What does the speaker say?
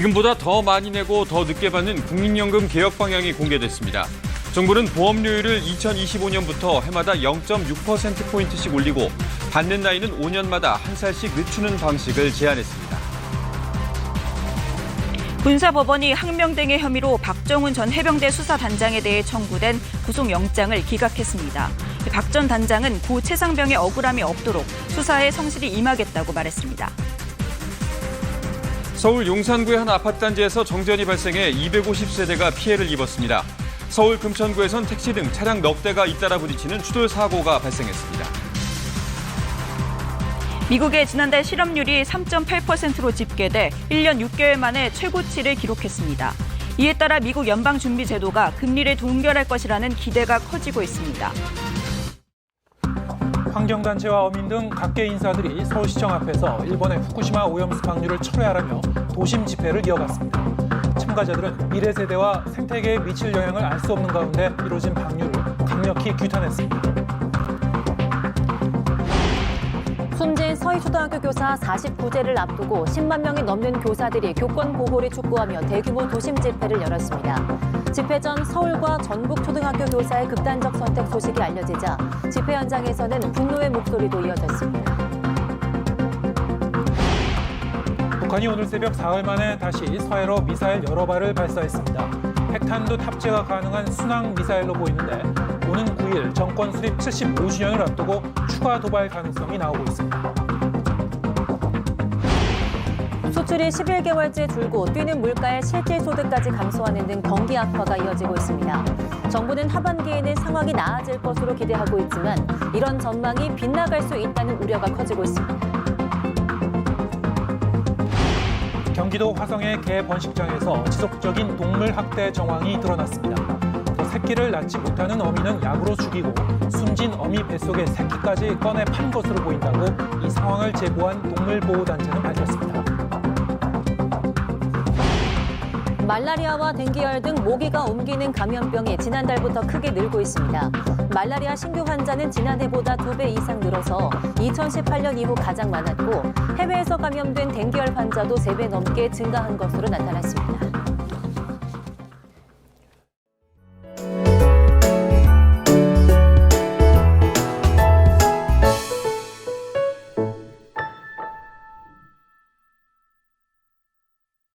지금보다 더 많이 내고 더 늦게 받는 국민연금 개혁 방향이 공개됐습니다. 정부는 보험료율을 2025년부터 해마다 0.6%포인트씩 올리고 받는 나이는 5년마다 한 살씩 늦추는 방식을 제안했습니다. 군사법원이 항명 등의 혐의로 박정훈 전 해병대 수사단장에 대해 청구된 구속영장을 기각했습니다. 박 전 단장은 고 최상병의 억울함이 없도록 수사에 성실히 임하겠다고 말했습니다. 서울 용산구의 한 아파트 단지에서 정전이 발생해 250세대가 피해를 입었습니다. 서울 금천구에선 택시 등 차량 넉 대가 잇따라 부딪히는 추돌 사고가 발생했습니다. 미국의 지난달 실업률이 3.8%로 집계돼 1년 6개월 만에 최고치를 기록했습니다. 이에 따라 미국 연방준비제도가 금리를 동결할 것이라는 기대가 커지고 있습니다. 환경단체와 어민 등 각계 인사들이 서울시청 앞에서 일본의 후쿠시마 오염수 방류를 철회하라며 도심 집회를 이어갔습니다. 참가자들은 미래 세대와 생태계에 미칠 영향을 알 수 없는 가운데 이루어진 방류를 강력히 규탄했습니다. 숨진 서희초등학교 교사 49제를 앞두고 10만 명이 넘는 교사들이 교권 보호를 촉구하며 대규모 도심 집회를 열었습니다. 집회 전 서울과 전북 초등학교 교사의 극단적 선택 소식이 알려지자 집회 현장에서는 분노의 목소리도 이어졌습니다. 북한이 오늘 새벽 사흘 만에 다시 서해로 미사일 여러 발을 발사했습니다. 핵탄두 탑재가 가능한 순항 미사일로 보이는데 오는 9일 정권 수립 75주년을 앞두고 추가 도발 가능성이 나오고 있습니다. 수출이 11개월째 줄고 뛰는 물가의 실질 소득까지 감소하는 등 경기 악화가 이어지고 있습니다. 정부는 하반기에는 상황이 나아질 것으로 기대하고 있지만 이런 전망이 빗나갈 수 있다는 우려가 커지고 있습니다. 경기도 화성의 개 번식장에서 지속적인 동물 학대 정황이 드러났습니다. 새끼를 낳지 못하는 어미는 약으로 죽이고 숨진 어미 뱃속의 새끼까지 꺼내 판 것으로 보인다고 이 상황을 제보한 동물보호단체는 밝혔습니다. 말라리아와 댕기열 등 모기가 옮기는 감염병이 지난달부터 크게 늘고 있습니다. 말라리아 신규 환자는 지난해보다 2배 이상 늘어서 2018년 이후 가장 많았고 해외에서 감염된 댕기열 환자도 3배 넘게 증가한 것으로 나타났습니다.